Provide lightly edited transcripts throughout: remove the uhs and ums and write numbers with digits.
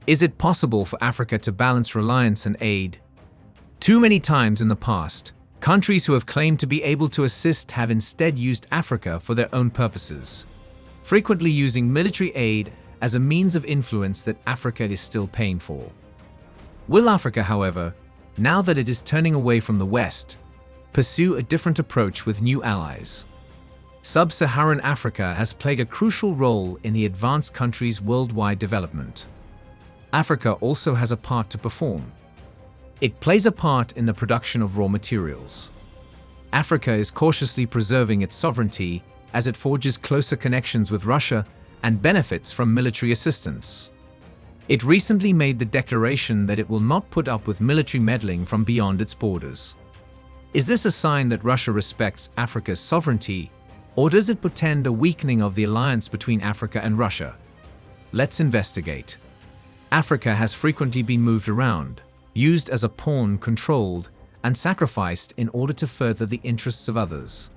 Is it possible for Africa to balance reliance and aid? Too many times in the past, countries who have claimed to be able to assist have instead used Africa for their own purposes, frequently using military aid as a means of influence that Africa is still paying for. Will Africa, however, now that it is turning away from the West, pursue a different approach with new allies? Sub-Saharan Africa has played a crucial role in the advanced countries' worldwide development. Africa also has a part to perform. It plays a part in the production of raw materials. Africa is cautiously preserving its sovereignty as it forges closer connections with Russia and benefits from military assistance. It recently made the declaration that it will not put up with military meddling from beyond its borders. Is this a sign that Russia respects Africa's sovereignty, or does it portend a weakening of the alliance between Africa and Russia? Let's investigate. Africa has frequently been moved around, used as a pawn, controlled, and sacrificed in order to further the interests of others.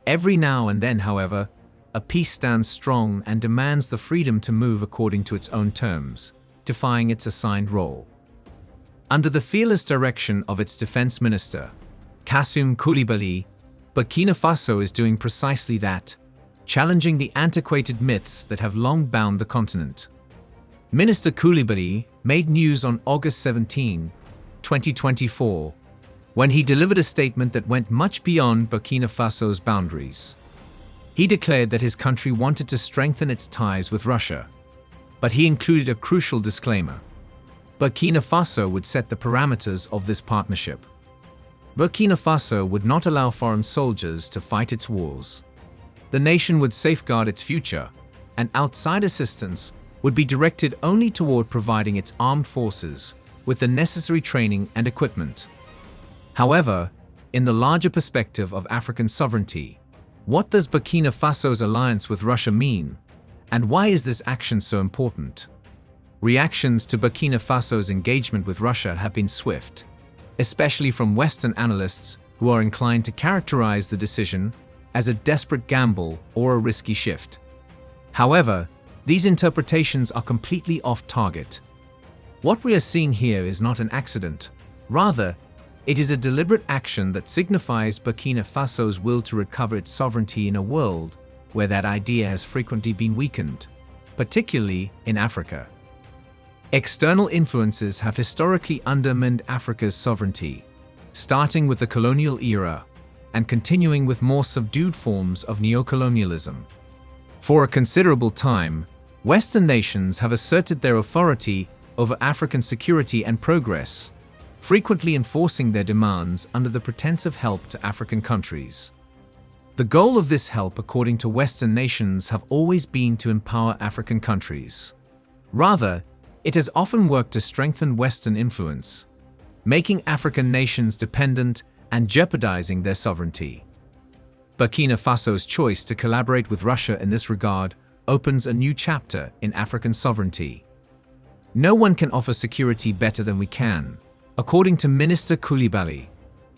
Every now and then, however, a peace stands strong and demands the freedom to move according to its own terms, defying its assigned role. Under the fearless direction of its defense minister, Kassoum Coulibaly, Burkina Faso is doing precisely that, challenging the antiquated myths that have long bound the continent. Minister Coulibaly made news on August 17, 2024, when he delivered a statement that went much beyond Burkina Faso's boundaries. He declared that his country wanted to strengthen its ties with Russia, but he included a crucial disclaimer. Burkina Faso would set the parameters of this partnership. Burkina Faso would not allow foreign soldiers to fight its wars. The nation would safeguard its future, and outside assistance would be directed only toward providing its armed forces with the necessary training and equipment. However, in the larger perspective of African sovereignty, what does Burkina Faso's alliance with Russia mean, and why is this action so important? Reactions to Burkina Faso's engagement with Russia have been swift, especially from Western analysts who are inclined to characterize the decision as a desperate gamble or a risky shift. However, these interpretations are completely off target. What we are seeing here is not an accident. Rather, it is a deliberate action that signifies Burkina Faso's will to recover its sovereignty in a world where that idea has frequently been weakened, particularly in Africa. External influences have historically undermined Africa's sovereignty, starting with the colonial era and continuing with more subdued forms of neocolonialism. For a considerable time, Western nations have asserted their authority over African security and progress, frequently enforcing their demands under the pretense of help to African countries. The goal of this help, according to Western nations, have always been to empower African countries. Rather, it has often worked to strengthen Western influence, making African nations dependent and jeopardizing their sovereignty. Burkina Faso's choice to collaborate with Russia in this regard opens a new chapter in African sovereignty. No one can offer security better than we can, according to Minister Coulibaly.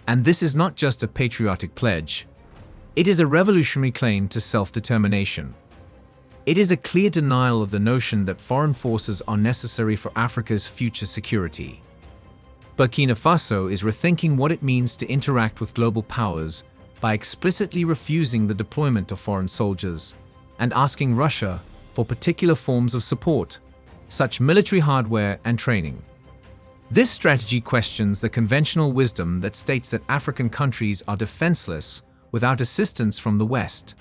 And this is not just a patriotic pledge. It is a revolutionary claim to self-determination. It is a clear denial of the notion that foreign forces are necessary for Africa's future security. Burkina Faso is rethinking what it means to interact with global powers by explicitly refusing the deployment of foreign soldiers and asking Russia for particular forms of support, such military hardware and training. This strategy questions the conventional wisdom that states that African countries are defenseless without assistance from the West.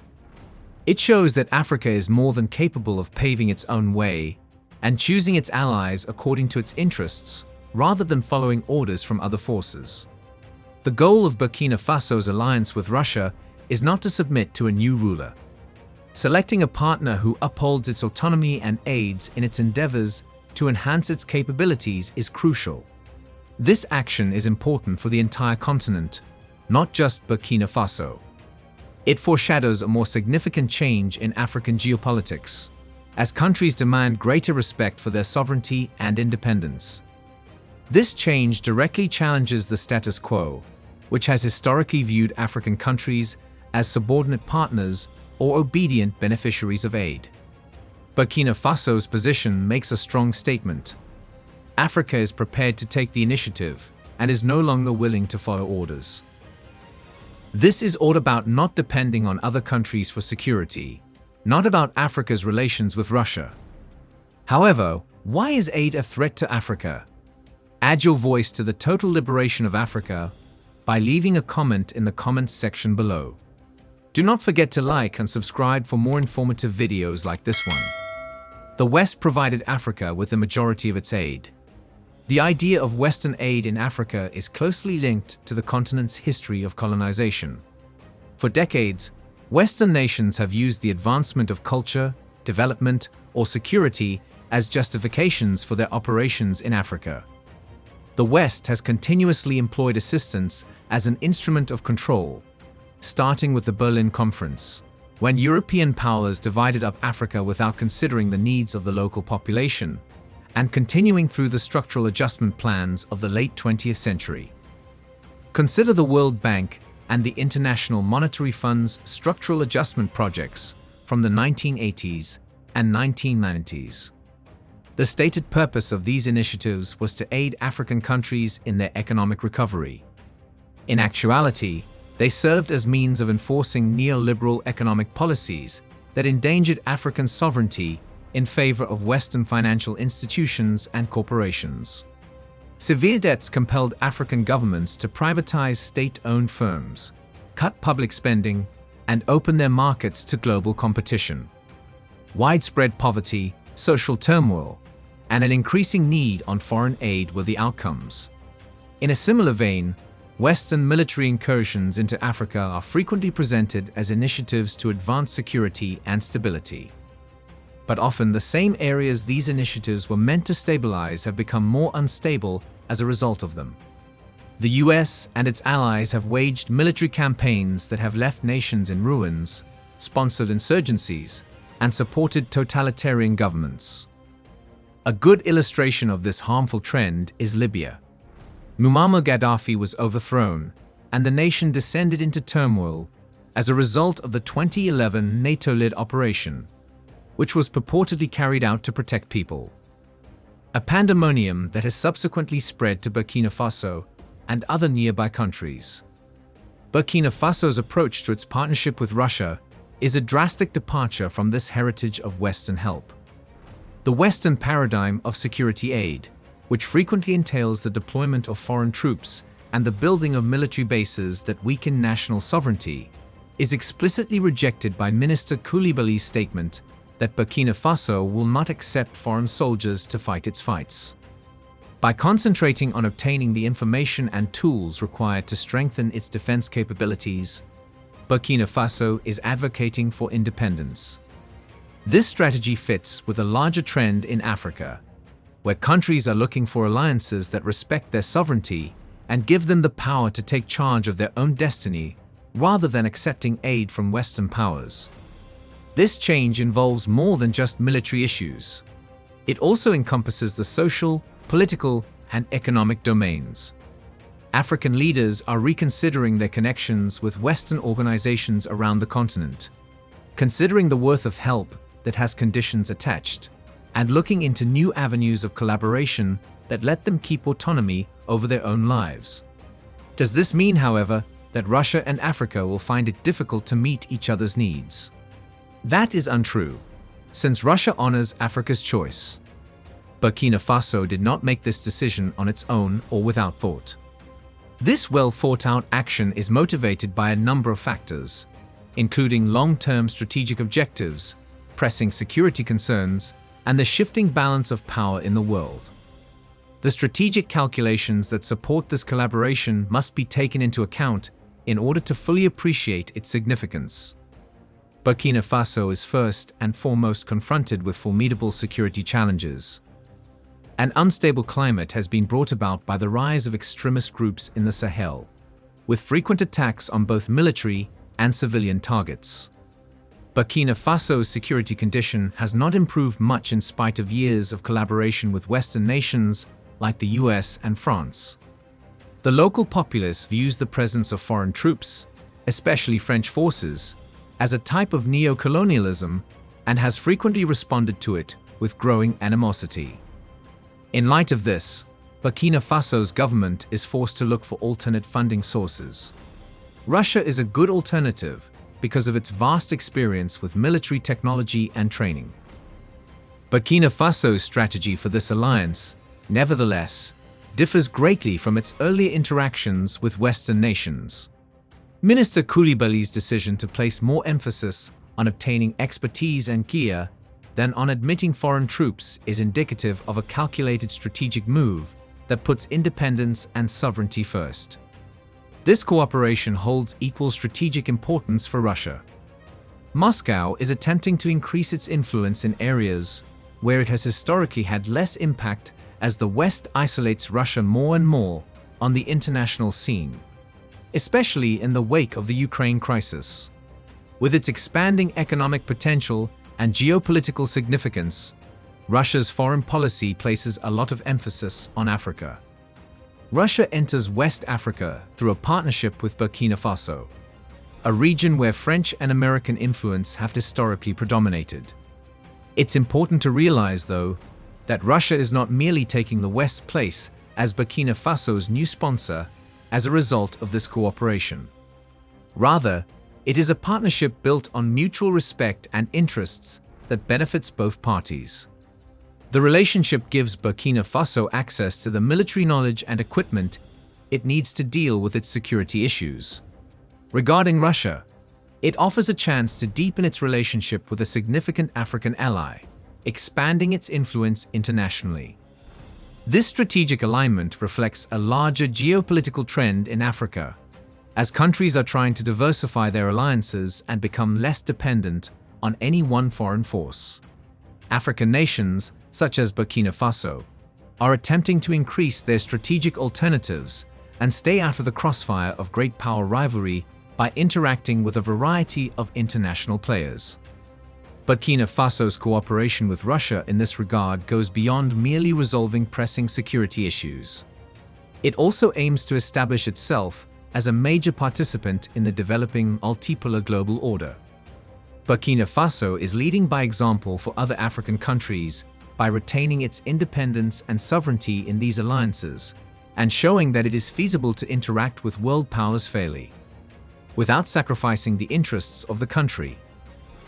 It shows that Africa is more than capable of paving its own way and choosing its allies according to its interests, rather than following orders from other forces. The goal of Burkina Faso's alliance with Russia is not to submit to a new ruler. Selecting a partner who upholds its autonomy and aids in its endeavors to enhance its capabilities is crucial. This action is important for the entire continent, not just Burkina Faso. It foreshadows a more significant change in African geopolitics, as countries demand greater respect for their sovereignty and independence. This change directly challenges the status quo, which has historically viewed African countries as subordinate partners or obedient beneficiaries of aid. Burkina Faso's position makes a strong statement. Africa is prepared to take the initiative and is no longer willing to follow orders. This is all about not depending on other countries for security, not about Africa's relations with Russia. However, why is aid a threat to Africa? Add your voice to the total liberation of Africa by leaving a comment in the comments section below. Do not forget to like and subscribe for more informative videos like this one. The West provided Africa with the majority of its aid. The idea of Western aid in Africa is closely linked to the continent's history of colonization. For decades, Western nations have used the advancement of culture, development, or security as justifications for their operations in Africa. The West has continuously employed assistance as an instrument of control, starting with the Berlin Conference, when European powers divided up Africa without considering the needs of the local population, and continuing through the structural adjustment plans of the late 20th century. Consider the World Bank and the International Monetary Fund's structural adjustment projects from the 1980s and 1990s. The stated purpose of these initiatives was to aid African countries in their economic recovery. In actuality, they served as means of enforcing neoliberal economic policies that endangered African sovereignty in favor of Western financial institutions and corporations. Severe debts compelled African governments to privatize state-owned firms, cut public spending, and open their markets to global competition. Widespread poverty, social turmoil, and an increasing need on foreign aid were the outcomes. In a similar vein, Western military incursions into Africa are frequently presented as initiatives to advance security and stability. But often the same areas these initiatives were meant to stabilize have become more unstable as a result of them. The US and its allies have waged military campaigns that have left nations in ruins, sponsored insurgencies, and supported totalitarian governments. A good illustration of this harmful trend is Libya. Muammar Gaddafi was overthrown, and the nation descended into turmoil as a result of the 2011 NATO-led operation, which was purportedly carried out to protect people. A pandemonium that has subsequently spread to Burkina Faso and other nearby countries. Burkina Faso's approach to its partnership with Russia is a drastic departure from this heritage of Western help. The Western paradigm of security aid, which frequently entails the deployment of foreign troops and the building of military bases that weaken national sovereignty, is explicitly rejected by Minister Coulibaly's statement that Burkina Faso will not accept foreign soldiers to fight its fights. By concentrating on obtaining the information and tools required to strengthen its defense capabilities, Burkina Faso is advocating for independence. This strategy fits with a larger trend in Africa, where countries are looking for alliances that respect their sovereignty and give them the power to take charge of their own destiny rather than accepting aid from Western powers. This change involves more than just military issues. It also encompasses the social, political, and economic domains. African leaders are reconsidering their connections with Western organizations around the continent, considering the worth of help that has conditions attached, and looking into new avenues of collaboration that let them keep autonomy over their own lives. Does this mean, however, that Russia and Africa will find it difficult to meet each other's needs? That is untrue, since Russia honors Africa's choice. Burkina Faso did not make this decision on its own or without thought. This well-thought-out action is motivated by a number of factors, including long-term strategic objectives, pressing security concerns, and the shifting balance of power in the world. The strategic calculations that support this collaboration must be taken into account in order to fully appreciate its significance. Burkina Faso is first and foremost confronted with formidable security challenges. An unstable climate has been brought about by the rise of extremist groups in the Sahel, with frequent attacks on both military and civilian targets. Burkina Faso's security condition has not improved much in spite of years of collaboration with Western nations like the US and France. The local populace views the presence of foreign troops, especially French forces, as a type of neocolonialism and has frequently responded to it with growing animosity. In light of this, Burkina Faso's government is forced to look for alternate funding sources. Russia is a good alternative because of its vast experience with military technology and training. Burkina Faso's strategy for this alliance, nevertheless, differs greatly from its earlier interactions with Western nations. Minister Koulibaly's decision to place more emphasis on obtaining expertise and gear than on admitting foreign troops is indicative of a calculated strategic move that puts independence and sovereignty first. This cooperation holds equal strategic importance for Russia. Moscow is attempting to increase its influence in areas where it has historically had less impact as the West isolates Russia more and more on the international scene, especially in the wake of the Ukraine crisis. With its expanding economic potential and geopolitical significance, Russia's foreign policy places a lot of emphasis on Africa. Russia enters West Africa through a partnership with Burkina Faso, a region where French and American influence have historically predominated. It's important to realize, though, that Russia is not merely taking the West's place as Burkina Faso's new sponsor as a result of this cooperation. Rather, it is a partnership built on mutual respect and interests that benefits both parties. The relationship gives Burkina Faso access to the military knowledge and equipment it needs to deal with its security issues. Regarding Russia, it offers a chance to deepen its relationship with a significant African ally, expanding its influence internationally. This strategic alignment reflects a larger geopolitical trend in Africa, as countries are trying to diversify their alliances and become less dependent on any one foreign force. African nations, such as Burkina Faso, are attempting to increase their strategic alternatives and stay out of the crossfire of great power rivalry by interacting with a variety of international players. Burkina Faso's cooperation with Russia in this regard goes beyond merely resolving pressing security issues. It also aims to establish itself as a major participant in the developing multipolar global order. Burkina Faso is leading by example for other African countries by retaining its independence and sovereignty in these alliances and showing that it is feasible to interact with world powers fairly, without sacrificing the interests of the country.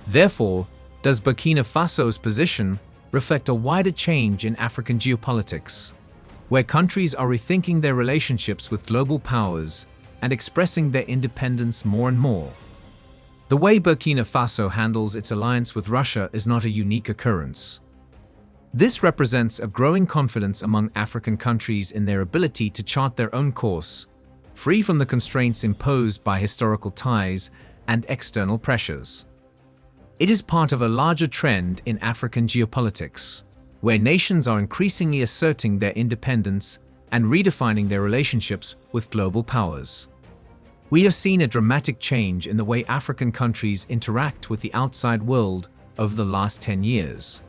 Therefore, does Burkina Faso's position reflect a wider change in African geopolitics, where countries are rethinking their relationships with global powers and expressing their independence more and more? The way Burkina Faso handles its alliance with Russia is not a unique occurrence. This represents a growing confidence among African countries in their ability to chart their own course, free from the constraints imposed by historical ties and external pressures. It is part of a larger trend in African geopolitics, where nations are increasingly asserting their independence and redefining their relationships with global powers. We have seen a dramatic change in the way African countries interact with the outside world over the last 10 years.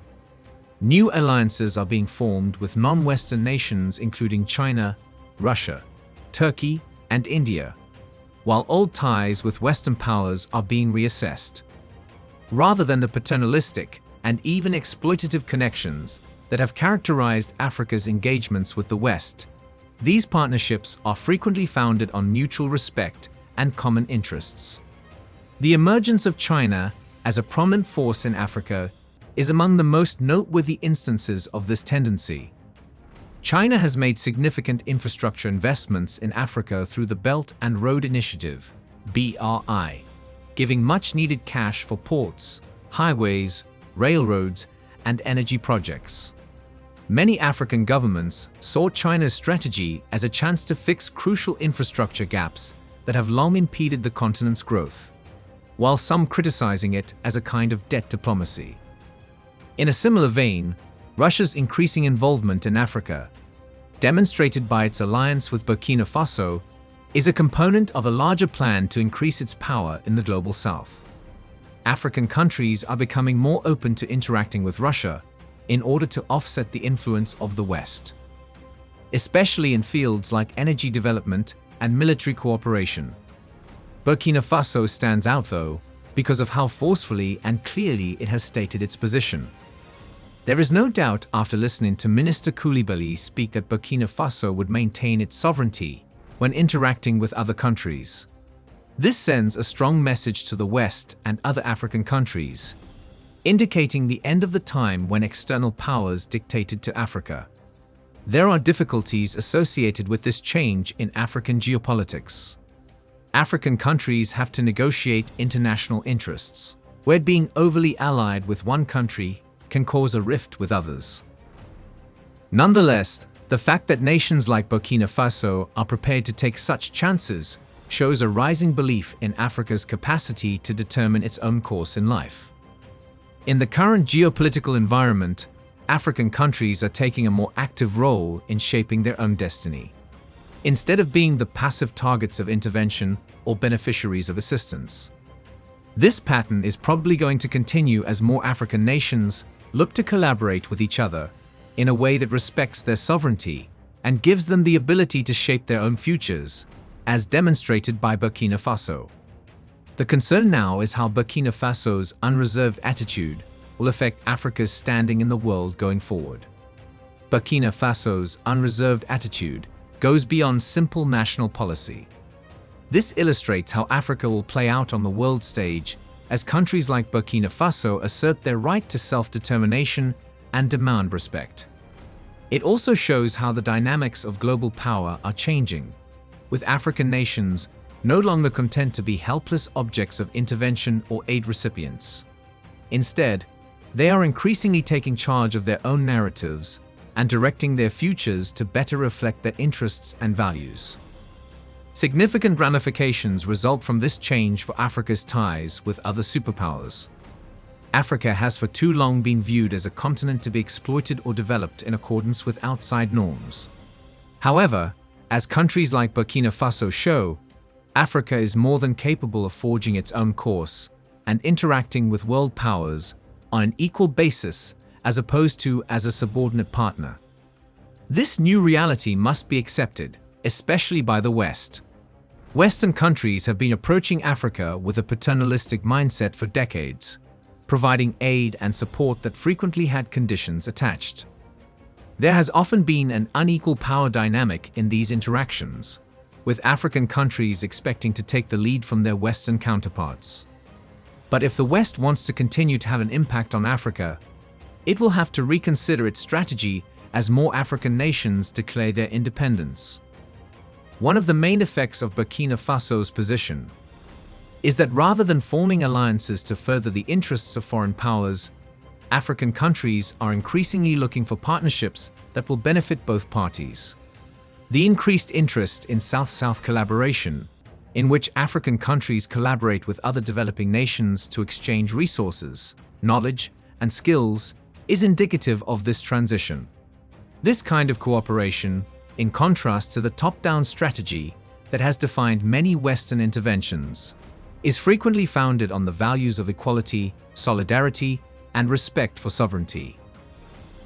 New alliances are being formed with non-Western nations including China, Russia, Turkey, and India, while old ties with Western powers are being reassessed. Rather than the paternalistic and even exploitative connections that have characterized Africa's engagements with the West, these partnerships are frequently founded on mutual respect and common interests. The emergence of China as a prominent force in Africa is among the most noteworthy instances of this tendency. China has made significant infrastructure investments in Africa through the Belt and Road Initiative, BRI, giving much-needed cash for ports, highways, railroads, and energy projects. Many African governments saw China's strategy as a chance to fix crucial infrastructure gaps that have long impeded the continent's growth, while some criticizing it as a kind of debt diplomacy. In a similar vein, Russia's increasing involvement in Africa, demonstrated by its alliance with Burkina Faso, is a component of a larger plan to increase its power in the global south. African countries are becoming more open to interacting with Russia in order to offset the influence of the West, especially in fields like energy development and military cooperation. Burkina Faso stands out, though, because of how forcefully and clearly it has stated its position. There is no doubt after listening to Minister Coulibaly speak that Burkina Faso would maintain its sovereignty when interacting with other countries. This sends a strong message to the West and other African countries, indicating the end of the time when external powers dictated to Africa. There are difficulties associated with this change in African geopolitics. African countries have to negotiate international interests, where being overly allied with one country can cause a rift with others. Nonetheless, the fact that nations like Burkina Faso are prepared to take such chances shows a rising belief in Africa's capacity to determine its own course in life. In the current geopolitical environment, African countries are taking a more active role in shaping their own destiny, instead of being the passive targets of intervention or beneficiaries of assistance. This pattern is probably going to continue as more African nations look to collaborate with each other in a way that respects their sovereignty and gives them the ability to shape their own futures, as demonstrated by Burkina Faso. The concern now is how Burkina Faso's unreserved attitude will affect Africa's standing in the world going forward. Burkina Faso's unreserved attitude goes beyond simple national policy. This illustrates how Africa will play out on the world stage as countries like Burkina Faso assert their right to self-determination and demand respect. It also shows how the dynamics of global power are changing, with African nations no longer content to be helpless objects of intervention or aid recipients. Instead, they are increasingly taking charge of their own narratives and directing their futures to better reflect their interests and values. Significant ramifications result from this change for Africa's ties with other superpowers. Africa has for too long been viewed as a continent to be exploited or developed in accordance with outside norms. However, as countries like Burkina Faso show, Africa is more than capable of forging its own course and interacting with world powers on an equal basis as opposed to as a subordinate partner. This new reality must be accepted, especially by the West. Western countries have been approaching Africa with a paternalistic mindset for decades, providing aid and support that frequently had conditions attached. There has often been an unequal power dynamic in these interactions, with African countries expecting to take the lead from their Western counterparts. But if the West wants to continue to have an impact on Africa, it will have to reconsider its strategy as more African nations declare their independence. One of the main effects of Burkina Faso's position is that rather than forming alliances to further the interests of foreign powers, African countries are increasingly looking for partnerships that will benefit both parties. The increased interest in South-South collaboration, in which African countries collaborate with other developing nations to exchange resources, knowledge, and skills, is indicative of this transition. This kind of cooperation, in contrast to the top-down strategy that has defined many Western interventions, is frequently founded on the values of equality, solidarity, and respect for sovereignty.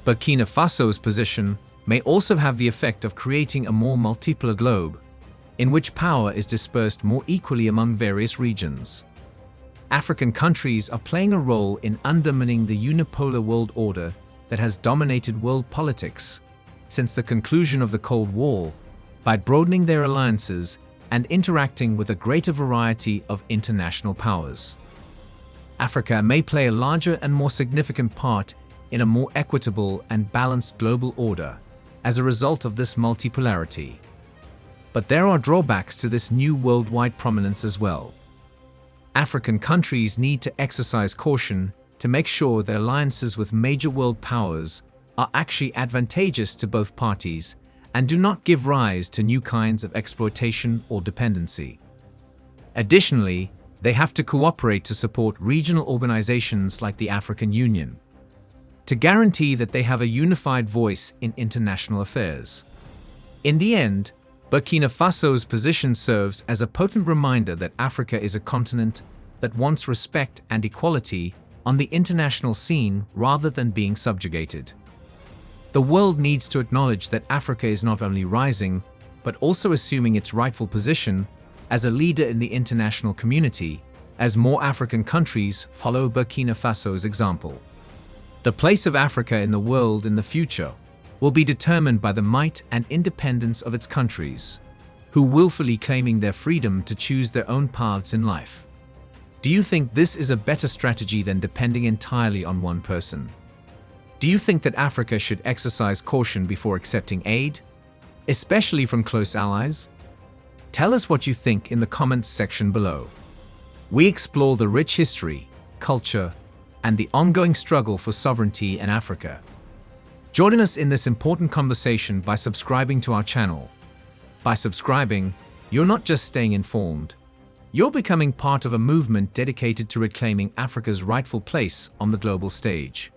Burkina Faso's position may also have the effect of creating a more multipolar globe, in which power is dispersed more equally among various regions. African countries are playing a role in undermining the unipolar world order that has dominated world politics since the conclusion of the Cold War, by broadening their alliances and interacting with a greater variety of international powers. Africa may play a larger and more significant part in a more equitable and balanced global order as a result of this multipolarity. But there are drawbacks to this new worldwide prominence as well. African countries need to exercise caution to make sure their alliances with major world powers are actually advantageous to both parties and do not give rise to new kinds of exploitation or dependency. Additionally, they have to cooperate to support regional organizations like the African Union, to guarantee that they have a unified voice in international affairs. In the end, Burkina Faso's position serves as a potent reminder that Africa is a continent that wants respect and equality on the international scene rather than being subjugated. The world needs to acknowledge that Africa is not only rising, but also assuming its rightful position as a leader in the international community, as more African countries follow Burkina Faso's example. The place of Africa in the world in the future will be determined by the might and independence of its countries, who willfully claiming their freedom to choose their own paths in life. Do you think this is a better strategy than depending entirely on one person? Do you think that Africa should exercise caution before accepting aid, especially from close allies? Tell us what you think in the comments section below. We explore the rich history, culture, and the ongoing struggle for sovereignty in Africa. Join us in this important conversation by subscribing to our channel. By subscribing, you're not just staying informed, you're becoming part of a movement dedicated to reclaiming Africa's rightful place on the global stage.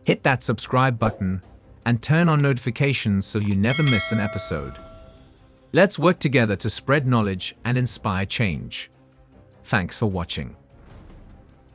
Hit that subscribe button and turn on notifications so you never miss an episode. Let's work together to spread knowledge and inspire change. Thanks for watching.